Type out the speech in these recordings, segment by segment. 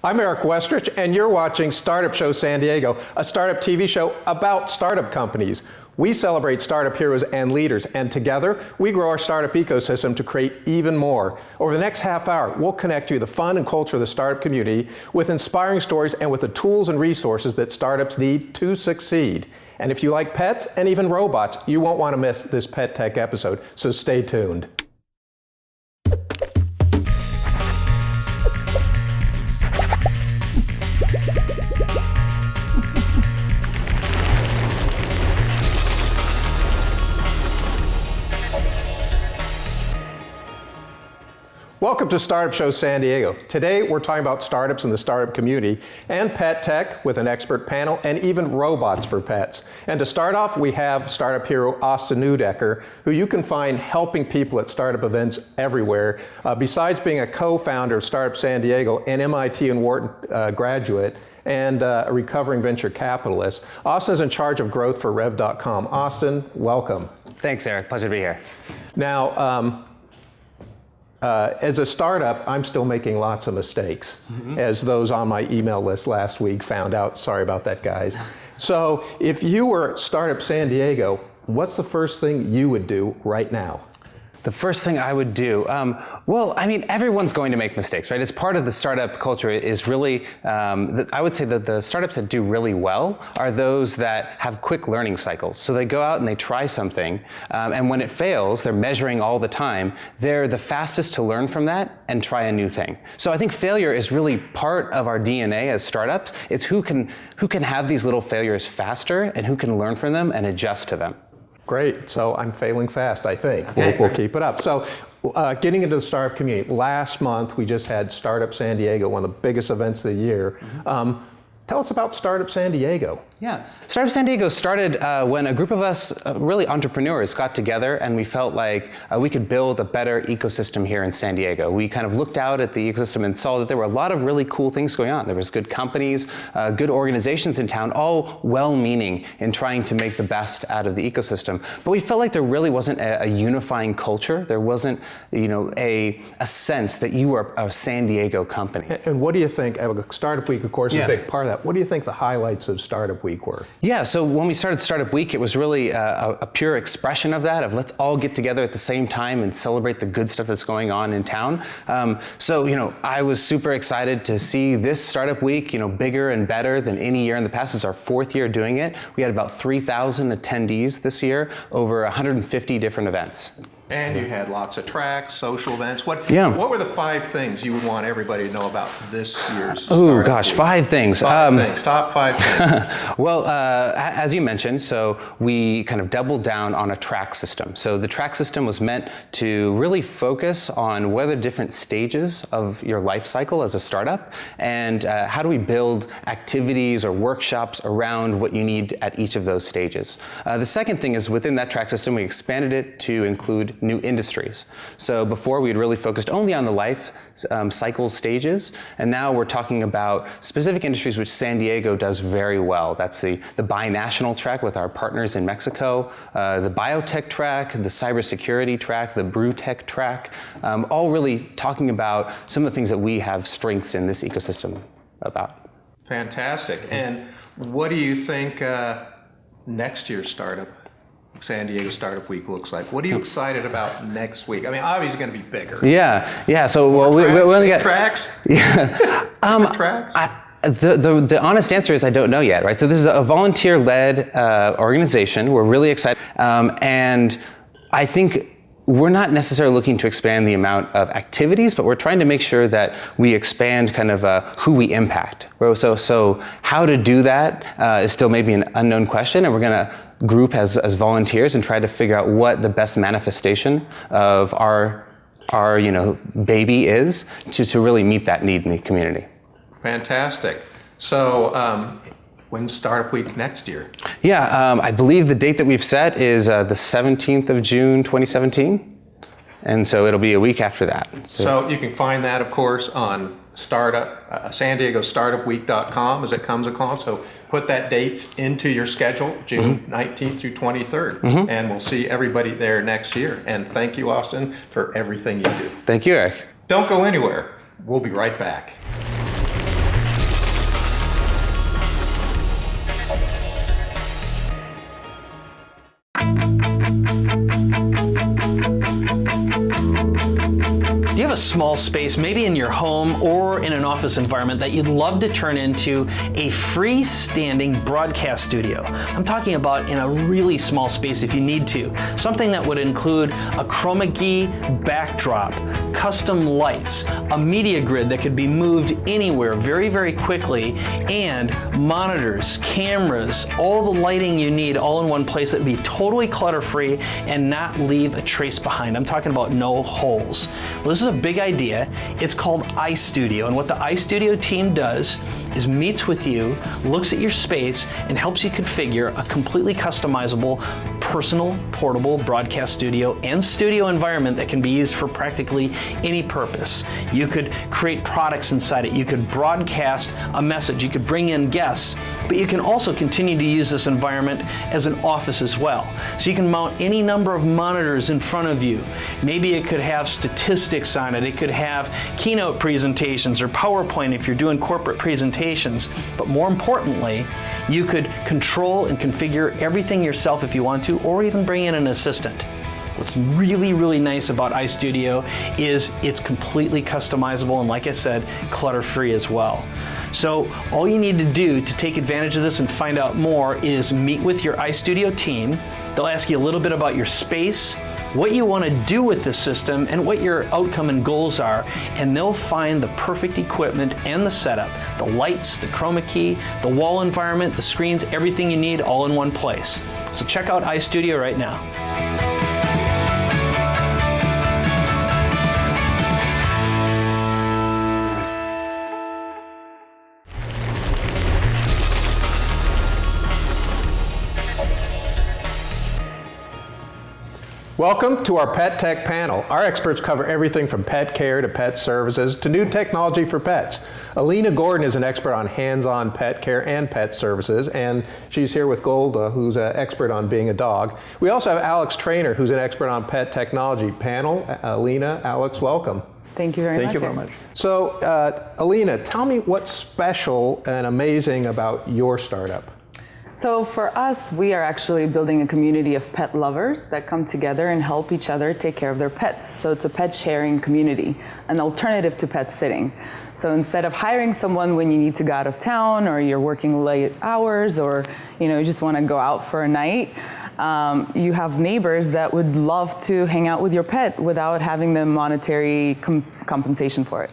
I'm Eric Westrich, and you're watching Startup Show San Diego, a startup TV show about startup companies. We celebrate startup heroes and leaders, and together, we grow our startup ecosystem to create even more. Over the next half hour, we'll connect you to the fun and culture of the startup community with inspiring stories and with the tools and resources that startups need to succeed. And if you like pets and even robots, you won't want to miss this PetTech episode, so stay tuned. Welcome to Startup Show San Diego. Today we're talking about startups in the startup community and pet tech with an expert panel and even robots for pets. And to start off, we have startup hero Austin Neudecker, who you can find helping people at startup events everywhere. Besides being a co-founder of Startup San Diego, an MIT and Wharton graduate, and a recovering venture capitalist, Austin is in charge of growth for Rev.com. Austin, welcome. Thanks, Eric. Pleasure to be here. Now, as a startup, I'm still making lots of mistakes, as those on my email list last week found out. Sorry about that, guys. So if you were Startup San Diego, what's the first thing you would do right now? The first thing I would do, well, I mean, everyone's going to make mistakes, right? It's part of the startup culture is really, I would say that the startups that do really well are those that have quick learning cycles. So they go out and they try something, and when it fails, they're measuring all the time. They're the fastest to learn from that and try a new thing. So I think failure is really part of our DNA as startups. It's who can have these little failures faster and who can learn from them and adjust to them. Great, so I'm failing fast, I think. Okay. We'll keep it up. So getting into the startup community, last month we just had Startup San Diego, one of the biggest events of the year. Tell us about Startup San Diego. Yeah, Startup San Diego started when a group of us, really entrepreneurs, got together and we felt like we could build a better ecosystem here in San Diego. We kind of looked out at the ecosystem and saw that there were a lot of really cool things going on. There was good companies, good organizations in town, all well-meaning in trying to make the best out of the ecosystem. But we felt like there really wasn't a unifying culture. There wasn't, a sense that you were a San Diego company. And what do you think? Startup Week, of course, is a big part of that. What do you think the highlights of Startup Week were? Yeah, so when we started Startup Week, it was really a pure expression of that, of let's all get together at the same time and celebrate the good stuff that's going on in town. I was super excited to see this Startup Week, bigger and better than any year in the past. It's our fourth year doing it. We had about 3,000 attendees this year, over 150 different events. And you had lots of tracks, social events. What were the 5 things you would want everybody to know about this year's Startup Oh gosh, Week? 5 things. Top 5 things. Well, as you mentioned, so we kind of doubled down on a track system. So the track system was meant to really focus on what are the different stages of your life cycle as a startup, and how do we build activities or workshops around what you need at each of those stages. The second thing is within that track system, we expanded it to include new industries. So before we had really focused only on the life cycle stages, and now we're talking about specific industries which San Diego does very well. That's the binational track with our partners in Mexico, the biotech track, the cybersecurity track, the brew tech track, all really talking about some of the things that we have strengths in this ecosystem about. Fantastic. And what do you think next year's San Diego Startup Week looks like? What are you excited about next week? I mean, obviously it's going to be bigger. Yeah. So we only got tracks. Yeah. Tracks. The honest answer is I don't know yet, right? So this is a volunteer-led organization. We're really excited, and I think we're not necessarily looking to expand the amount of activities, but we're trying to make sure that we expand kind of who we impact. So how to do that is still maybe an unknown question, and we're going to group as volunteers and try to figure out what the best manifestation of our baby is to really meet that need in the community. Fantastic. So when's Startup Week next year? Yeah, I believe the date that we've set is the 17th of June, 2017. And so it'll be a week after that. So you can find that, of course, on San Diego StartupWeek.com as it comes along. So put that dates into your schedule, June 19th through 23rd, and we'll see everybody there next year. And thank you, Austin, for everything you do. Thank you, Eric. Don't go anywhere. We'll be right back. small space, maybe in your home or in an office environment, that you'd love to turn into a freestanding broadcast studio. I'm talking about in a really small space if you need to. Something that would include a chroma key backdrop, custom lights, a media grid that could be moved anywhere very, very quickly, and monitors, cameras, all the lighting you need all in one place that would be totally clutter-free and not leave a trace behind. I'm talking about no holes. Well, this is a big idea. It's called iStudio, and what the iStudio team does is meets with you, looks at your space, and helps you configure a completely customizable, personal, portable broadcast studio and studio environment that can be used for practically any purpose. You could create products inside it, you could broadcast a message, you could bring in guests, but you can also continue to use this environment as an office as well. So you can mount any number of monitors in front of you. Maybe it could have statistics on it, it could have keynote presentations or PowerPoint if you're doing corporate presentations, but more importantly, you could control and configure everything yourself if you want to, or even bring in an assistant. What's really, really nice about iStudio is it's completely customizable and, like I said, clutter-free as well. So all you need to do to take advantage of this and find out more is meet with your iStudio team. They'll ask you a little bit about your space, what you want to do with the system, and what your outcome and goals are, and they'll find the perfect equipment and the setup, the lights, the chroma key, the wall environment, the screens, everything you need all in one place. So check out iStudio right now. Welcome to our PetTech panel. Our experts cover everything from pet care to pet services to new technology for pets. Alina Gordon is an expert on hands-on pet care and pet services, and she's here with Golda, who's an expert on being a dog. We also have Alex Trainer, who's an expert on pet technology. Panel, Alina, Alex, welcome. Thank you very much. Thank you very much. So, Alina, tell me what's special and amazing about your startup. So for us, we are actually building a community of pet lovers that come together and help each other take care of their pets. So it's a pet sharing community, an alternative to pet sitting. So instead of hiring someone when you need to go out of town, or you're working late hours, or you just want to go out for a night, you have neighbors that would love to hang out with your pet without having the monetary compensation for it.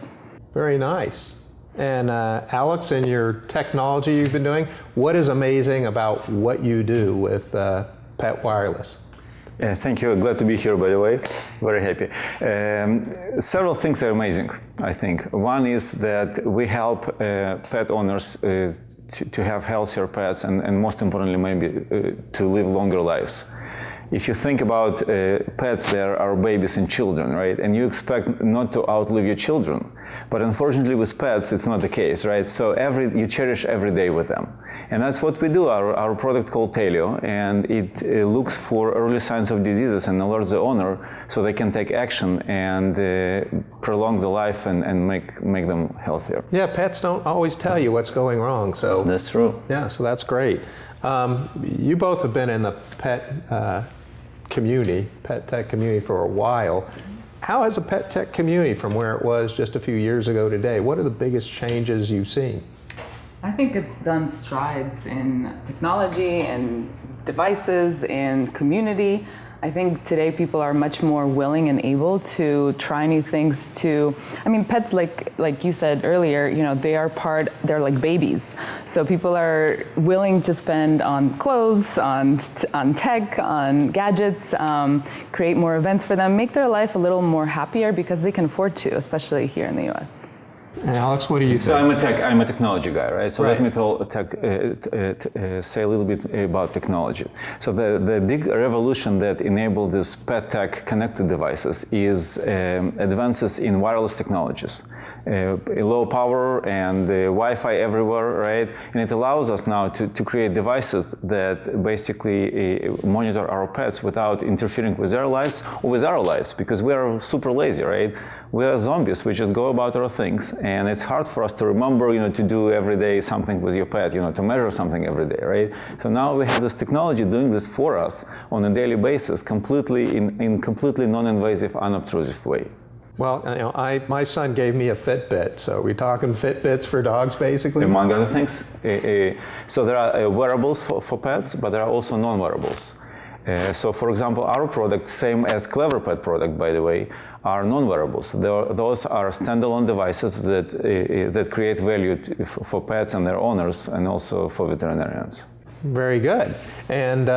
Very nice. And Alex, in your technology you've been doing, what is amazing about what you do with Pet Wireless? Thank you. Glad to be here, by the way. Very happy. Several things are amazing, I think. One is that we help pet owners to have healthier pets and most importantly, maybe to live longer lives. If you think about pets, there are babies and children, right? And you expect not to outlive your children. But unfortunately with pets, it's not the case, right? So you cherish every day with them. And that's what we do, our product called Telio, and it looks for early signs of diseases and alerts the owner so they can take action and prolong the life and make them healthier. Yeah, pets don't always tell you what's going wrong, so. That's true. Yeah, so that's great. You both have been in the pet community, pet tech community for a while. How has the pet tech community from where it was just a few years ago today? What are the biggest changes you've seen? I think it's done strides in technology and devices and community. I think today people are much more willing and able to try new things pets, like you said earlier, they're like babies. So people are willing to spend on clothes, on tech, on gadgets, create more events for them, make their life a little more happier because they can afford to, especially here in the US. And Alex, what do you think? So I'm a technology guy, right? So let me say a little bit about technology. So the big revolution that enabled this pet tech connected devices is advances in wireless technologies. Low power and Wi-Fi everywhere, right? And it allows us now to create devices that basically monitor our pets without interfering with their lives or with our lives, because we are super lazy, right? We are zombies. We just go about our things, and it's hard for us to remember, to do every day something with your pet, to measure something every day, right? So now we have this technology doing this for us on a daily basis, completely in completely non-invasive, unobtrusive way. Well, my son gave me a Fitbit, so are we talking Fitbits for dogs, basically? Among other things. So there are wearables for pets, but there are also non-wearables. So for example, our product, same as Clever Pet product, by the way, are non-wearables. Those are standalone devices that create value for pets and their owners, and also for veterinarians. Very good. And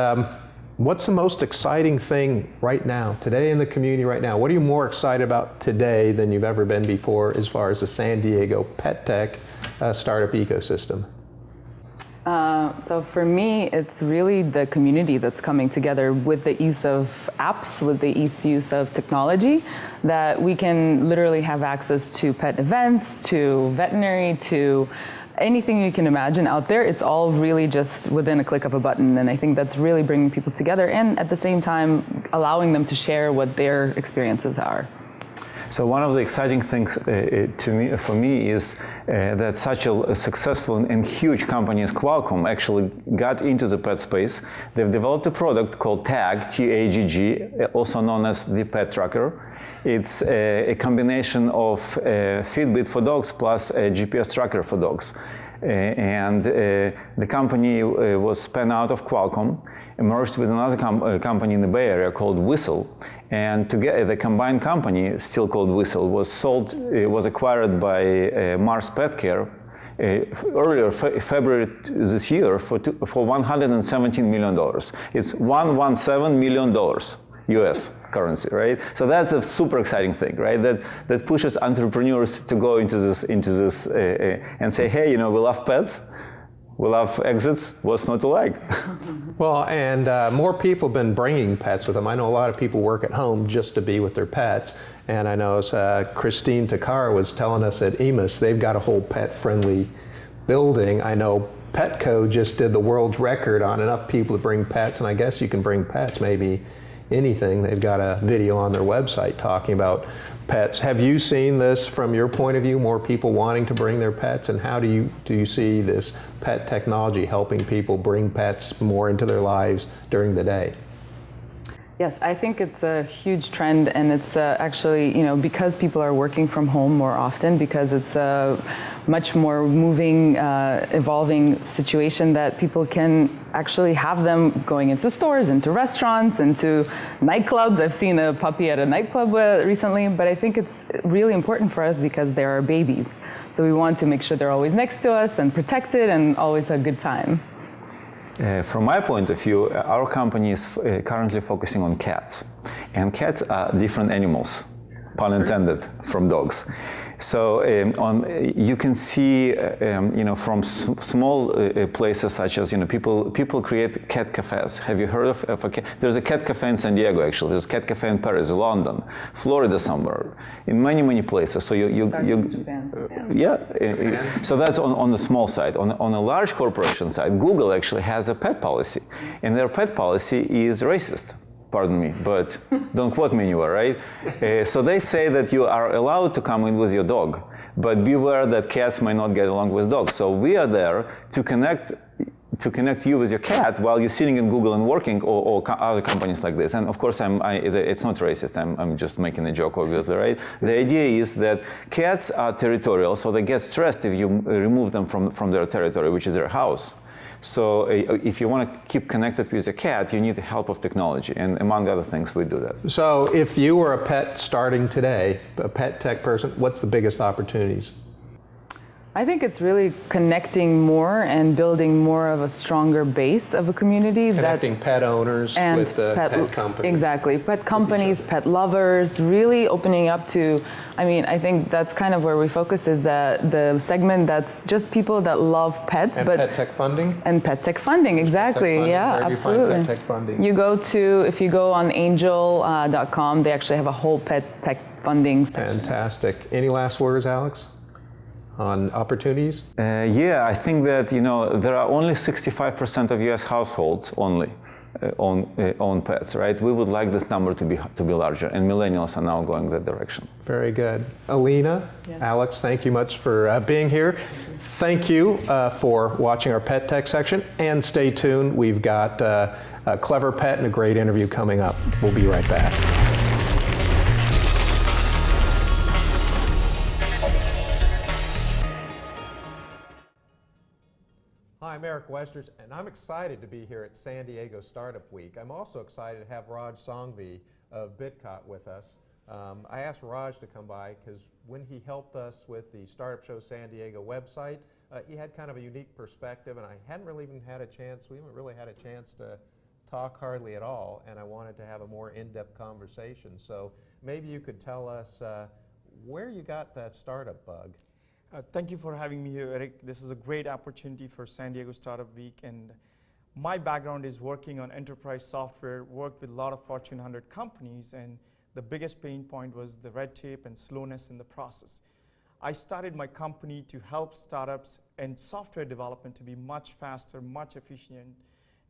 what's the most exciting thing right now, today in the community right now? What are you more excited about today than you've ever been before as far as the San Diego PetTech startup ecosystem? So for me, it's really the community that's coming together with the ease of apps, with the use of technology, that we can literally have access to pet events, to veterinary, to anything you can imagine out there. It's all really just within a click of a button, and I think that's really bringing people together and at the same time allowing them to share what their experiences are. So one of the exciting things for me is that such a successful and huge company as Qualcomm actually got into the pet space. They've developed a product called TAG, T-A-G-G, also known as the Pet Tracker. It's a combination of Fitbit for dogs plus a GPS tracker for dogs. The company was spun out of Qualcomm, merged with another company in the Bay Area called Whistle, and together the combined company, still called Whistle, was acquired by Mars Pet Care earlier February this year for $117 million. It's $117 million US currency, right? So that's a super exciting thing, right? That pushes entrepreneurs to go into this and say, hey, we love pets. We love exits. What's not to like? Well, and more people have been bringing pets with them. I know a lot of people work at home just to be with their pets. And I know Christine Takar was telling us at EMIS, they've got a whole pet-friendly building. I know Petco just did the world's record on enough people to bring pets, and I guess you can bring pets, maybe anything. They've got a video on their website talking about pets. Have you seen this from your point of view, more people wanting to bring their pets, and how do you see this pet technology helping people bring pets more into their lives during the day? Yes, I think it's a huge trend, and it's actually, because people are working from home more often, because it's a much more moving, evolving situation, that people can actually have them going into stores, into restaurants, into nightclubs. I've seen a puppy at a nightclub recently, but I think it's really important for us because they're our babies. So we want to make sure they're always next to us and protected and always a good time. From my point of view, our company is currently focusing on cats. And cats are different animals, pun intended, from dogs. So you can see, from small places such as, people create cat cafes. Have you heard of a cat? There's a cat cafe in San Diego, actually. There's a cat cafe in Paris, London, Florida somewhere, in many, many places. So you Japan. yeah. So that's on the small side. On a large corporation side, Google actually has a pet policy, and their pet policy is racist. Pardon me, but don't quote me anywhere, right? So they say that you are allowed to come in with your dog, but beware that cats may not get along with dogs. So we are there to connect you with your cat while you're sitting in Google and working, or other companies like this. And of course, it's not racist. I'm just making a joke, obviously, right? The idea is that cats are territorial, so they get stressed if you remove them from their territory, which is their house. So if you want to keep connected with your cat, you need the help of technology, and among other things, we do that. So if you were a pet starting today, a pet tech person, what's the biggest opportunities? I think it's really connecting more and building more of a stronger base of a community. Connecting pet owners with the pet companies. Exactly. Pet companies, pet lovers, really opening up to, I think that's kind of where we focus, is the segment that's just people that love pets. And pet tech funding? And pet tech funding, exactly. Funding. Yeah, Where absolutely. Do you find pet tech funding? If you go on angel.com, they actually have a whole pet tech funding section. Fantastic. Any last words, Alex, on opportunities? Yeah, I think that there are only 65% of U.S. households only own pets, right? We would like this number to be larger, and millennials are now going that direction. Very good. Alina, yes. Alex, thank you much for being here. Thank you for watching our Pet Tech section, and stay tuned. We've got a clever pet and a great interview coming up. We'll be right back. Hi, I'm Eric Westers, and I'm excited to be here at San Diego Startup Week. I'm also excited to have Raj Sanghvi of Bitcot with us. I asked Raj to come by because when he helped us with the Startup Show San Diego website, he had kind of a unique perspective, and I hadn't really even had a chance, we haven't really had a chance to talk hardly at all, and I wanted to have a more in-depth conversation. So maybe you could tell us where you got that startup bug. Thank you for having me here, Eric. This is a great opportunity for San Diego Startup Week, and my background is working on enterprise software, worked with a lot of Fortune 100 companies, and the biggest pain point was the red tape and slowness in the process. I started my company to help startups and software development to be much faster, much efficient,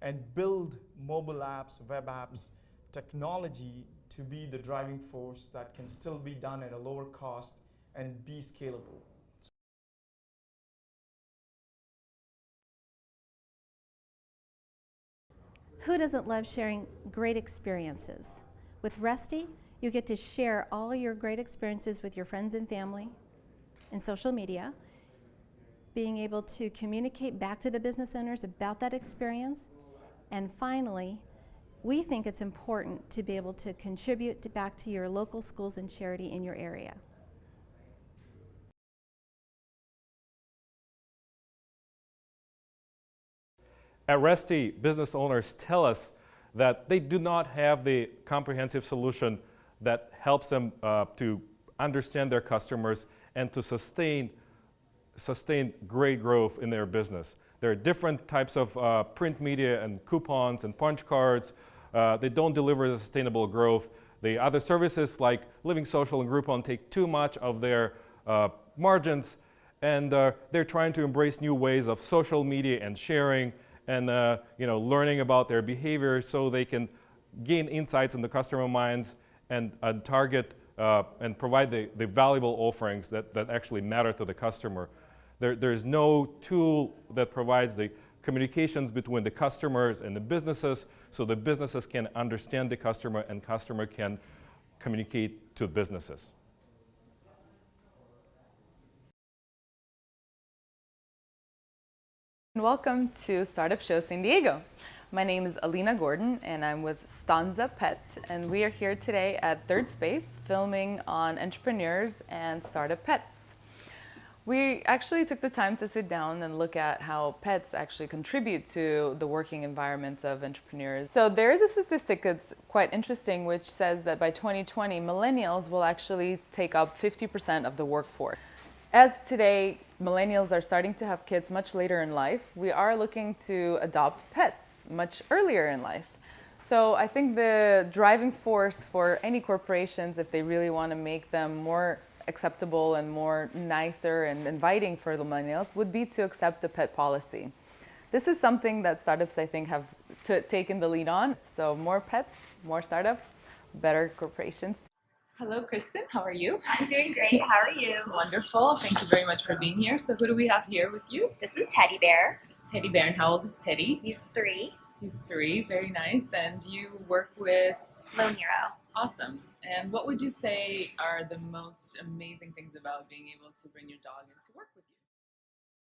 and build mobile apps, web apps, technology to be the driving force that can still be done at a lower cost and be scalable. Who doesn't love sharing great experiences? With Rusty, you get to share all your great experiences with your friends and family in social media, being able to communicate back to the business owners about that experience, and finally, we think it's important to be able to contribute back to your local schools and charity in your area. At Rusty, business owners tell us that they do not have the comprehensive solution that helps them to understand their customers and to sustain great growth in their business. There are different types of print media and coupons and punch cards. They don't deliver the sustainable growth. The other services like Living Social and Groupon take too much of their margins, and they're trying to embrace new ways of social media and sharing and learning about their behavior so they can gain insights in the customer minds and target and provide the valuable offerings that actually matter to the customer. There's no tool that provides the communications between the customers and the businesses so the businesses can understand the customer and customer can communicate to businesses. Welcome to Startup Show San Diego. My name is Alina Gordon and I'm with Stanza Pet, and we are here today at Third Space filming on entrepreneurs and startup pets. We actually took the time to sit down and look at how pets actually contribute to the working environment of entrepreneurs. So there is a statistic that's quite interesting which says that by 2020, millennials will actually take up 50% of the workforce. As today, millennials are starting to have kids much later in life, we are looking to adopt pets much earlier in life. So I think the driving force for any corporations, if they really want to make them more acceptable and more nicer and inviting for the millennials, would be to accept the pet policy. This is something that startups, I think, have taken the lead on. So more pets, more startups, better corporations. Hello, Kristen. How are you? I'm doing great. How are you? Wonderful. Thank you very much for being here. So who do we have here with you? This is Teddy Bear. Teddy Bear. And how old is Teddy? He's 3. He's 3. Very nice. And you work with? Lone Hero. Awesome. And what would you say are the most amazing things about being able to bring your dog in to work with you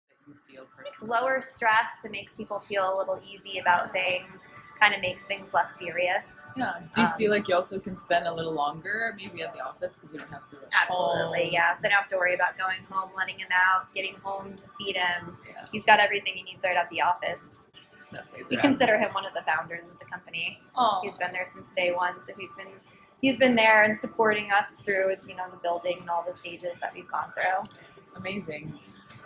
that you feel personally? Lower stress. It makes people feel a little easy about things. Kind of makes things less serious. Yeah. Do you feel like you also can spend a little longer maybe at the office because you don't have to rush Absolutely, home? yeah. So I don't have to worry about going home, letting him out, getting home to feed him. Yeah. He's got everything he needs right at the office. Definitely. We consider him one of the founders of the company. Oh. He's been there since day one, so he's been there and supporting us through the building and all the stages that we've gone through. Amazing.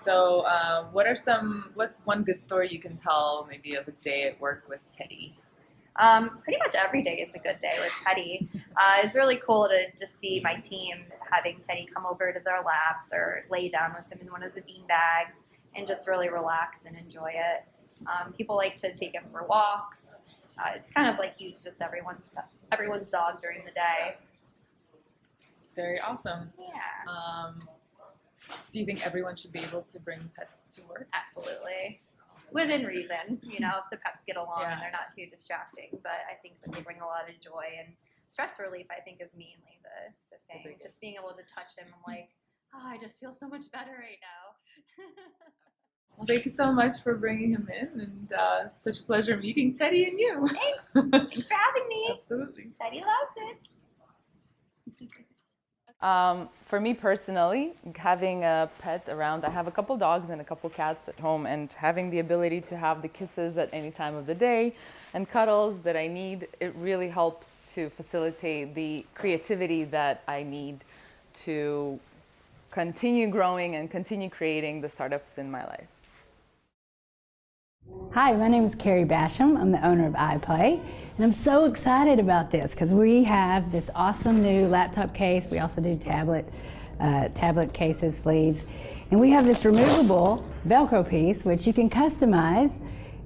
So what's one good story you can tell maybe of a day at work with Teddy? Pretty much every day is a good day with Teddy. It's really cool to see my team having Teddy come over to their laps or lay down with him in one of the bean bags and just really relax and enjoy it. People like to take him for walks. It's kind of like he's just everyone's dog during the day. Very awesome. Yeah. Do you think everyone should be able to bring pets to work? Absolutely. Within reason, if the pets get along Yeah. and they're not too distracting. But I think that they bring a lot of joy, and stress relief, I think, is mainly the thing. biggest. Just being able to touch him, I'm like, oh, I just feel so much better right now. Well, thank you so much for bringing him in, and such a pleasure meeting Teddy and you. Thanks. Thanks for having me. Absolutely. Teddy loves it. For me personally, having a pet around, I have a couple dogs and a couple cats at home, and having the ability to have the kisses at any time of the day and cuddles that I need, it really helps to facilitate the creativity that I need to continue growing and continue creating the startups in my life. Hi, my name is Carrie Basham. I'm the owner of iPlay, and I'm so excited about this because we have this awesome new laptop case. We also do tablet cases, sleeves, and we have this removable Velcro piece which you can customize,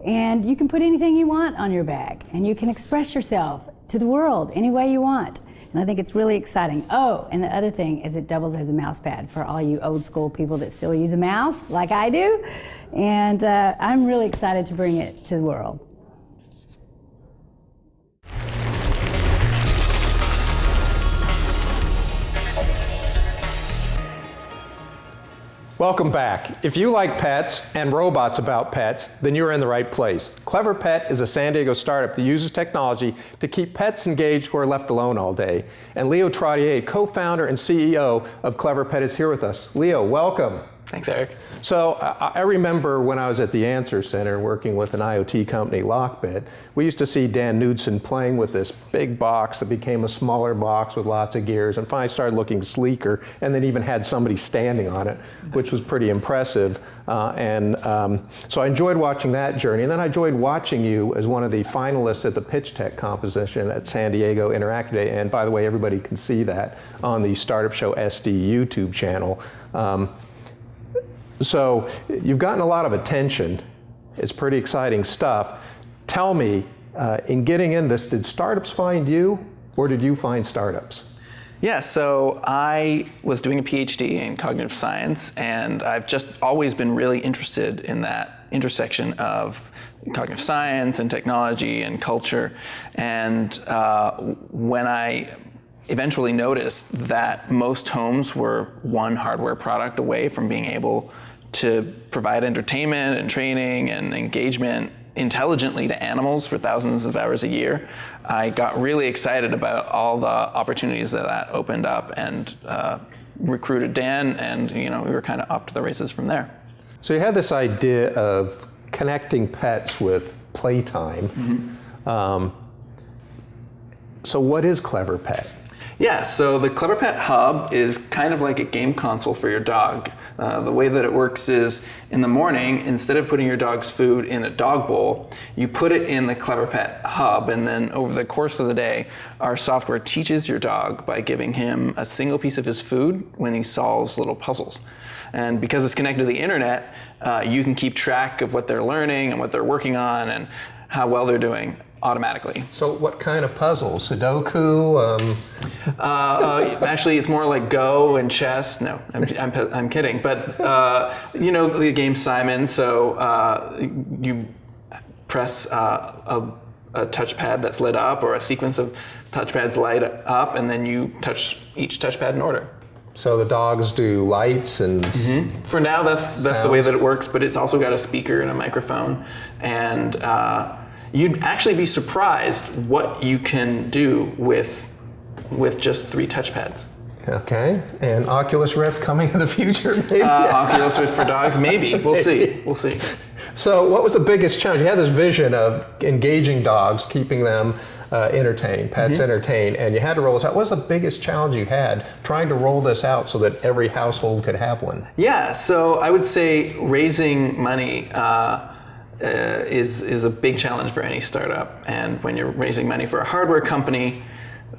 and you can put anything you want on your bag, and you can express yourself to the world any way you want. And I think it's really exciting. Oh, and the other thing is it doubles as a mouse pad for all you old school people that still use a mouse like I do. And I'm really excited to bring it to the world. Welcome back. If you like pets and robots about pets, then you're in the right place. Clever Pet is a San Diego startup that uses technology to keep pets engaged who are left alone all day. And Leo Trottier, co-founder and CEO of Clever Pet, is here with us. Leo, welcome. Thanks, Eric. So I remember when I was at the Answer Center working with an IoT company, Lockbit, we used to see Dan Knudsen playing with this big box that became a smaller box with lots of gears and finally started looking sleeker and then even had somebody standing on it, which was pretty impressive. So I enjoyed watching that journey. And then I enjoyed watching you as one of the finalists at the PetTech competition at San Diego Interactive Day. And by the way, everybody can see that on the StartupShowSD YouTube channel. So you've gotten a lot of attention. It's pretty exciting stuff. Tell me, in getting in this, did startups find you or did you find startups? Yeah, so I was doing a PhD in cognitive science, and I've just always been really interested in that intersection of cognitive science and technology and culture. And when I eventually noticed that most homes were one hardware product away from being able to provide entertainment and training and engagement intelligently to animals for thousands of hours a year, I got really excited about all the opportunities that opened up, and recruited Dan, and we were kind of off to the races from there. So you had this idea of connecting pets with playtime. Mm-hmm. So what is Clever Pet? Yeah, so the Clever Pet Hub is kind of like a game console for your dog. The way that it works is, in the morning, instead of putting your dog's food in a dog bowl, you put it in the Clever Pet Hub, and then over the course of the day, our software teaches your dog by giving him a single piece of his food when he solves little puzzles. And because it's connected to the internet, you can keep track of what they're learning and what they're working on and how well they're doing automatically. So what kind of puzzles? Sudoku? Actually, it's more like Go and chess. No, I'm kidding. But the game Simon. So you press a touchpad that's lit up, or a sequence of touchpads light up, and then you touch each touchpad in order. So the dogs do lights and For now, that's the way that it works. But it's also got a speaker and a microphone, and you'd actually be surprised what you can do with just 3 touchpads. Okay, and Oculus Rift coming in the future, maybe? Oculus Rift for dogs, maybe. We'll see. We'll see. So what was the biggest challenge? You had this vision of engaging dogs, keeping them entertained, pets entertained, and you had to roll this out. What was the biggest challenge you had trying to roll this out so that every household could have one? Yeah, so I would say raising money is a big challenge for any startup. And when you're raising money for a hardware company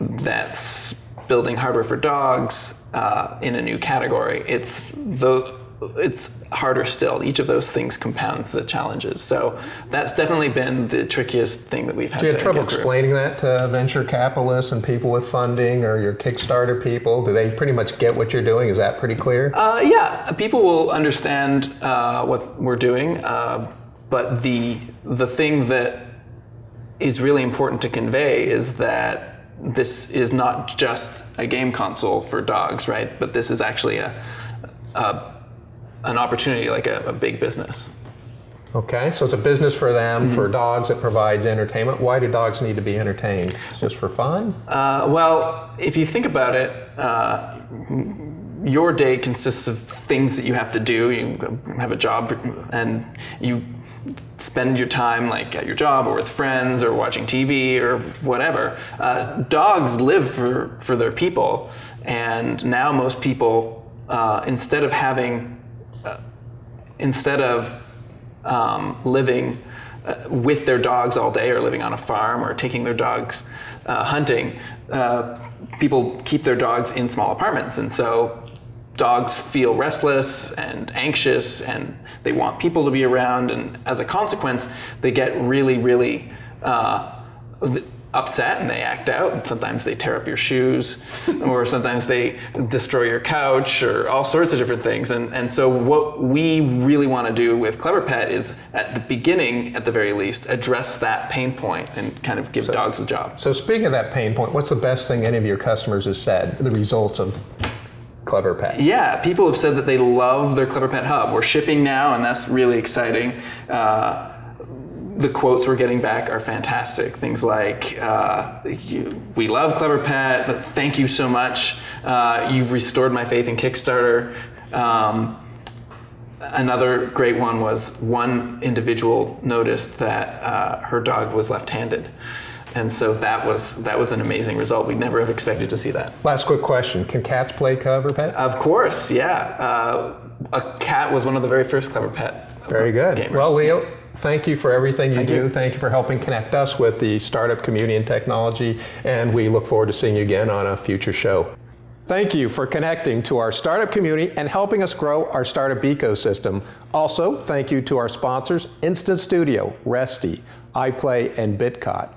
that's building hardware for dogs in a new category, it's harder still. Each of those things compounds the challenges. So that's definitely been the trickiest thing that we've had to get through. Do you have trouble explaining that to venture capitalists and people with funding, or your Kickstarter people? Do they pretty much get what you're doing? Is that pretty clear? Yeah, people will understand what we're doing. But the thing that is really important to convey is that this is not just a game console for dogs, right? But this is actually an opportunity like a big business. Okay, so it's a business for them, for dogs. It provides entertainment. Why do dogs need to be entertained? Just for fun? Well, if you think about it, your day consists of things that you have to do. You have a job and you spend your time like at your job or with friends or watching TV or whatever. Dogs live for their people, and now most people, instead of living with their dogs all day or living on a farm or taking their dogs hunting, people keep their dogs in small apartments, and so dogs feel restless and anxious and they want people to be around, and as a consequence they get really, really upset and they act out. Sometimes they tear up your shoes or sometimes they destroy your couch or all sorts of different things. And so what we really want to do with Clever Pet is at the beginning, at the very least, address that pain point and kind of give dogs a job. So speaking of that pain point, what's the best thing any of your customers has said, the results of Clever Pet? Yeah, people have said that they love their Clever Pet hub. We're shipping now, and that's really exciting. The quotes we're getting back are fantastic. Things like, we love Clever Pet, but thank you so much. You've restored my faith in Kickstarter. Another great one was one individual noticed that her dog was left-handed. And so that was an amazing result. We'd never have expected to see that. Last quick question. Can cats play Clever Pet? Of course, yeah. A cat was one of the very first Clever Pet Very good. gamers. Well, Leo, thank you for everything you do. you. Thank you for helping connect us with the startup community and technology, and we look forward to seeing you again on a future show. Thank you for connecting to our startup community and helping us grow our startup ecosystem. Also, thank you to our sponsors, IStudio, Resty, iPlay, and Bitcot.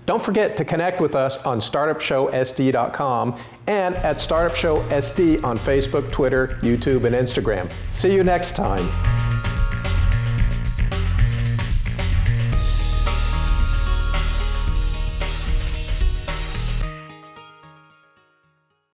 Don't forget to connect with us on StartupShowSD.com and at StartupShowSD on Facebook, Twitter, YouTube, and Instagram. See you next time.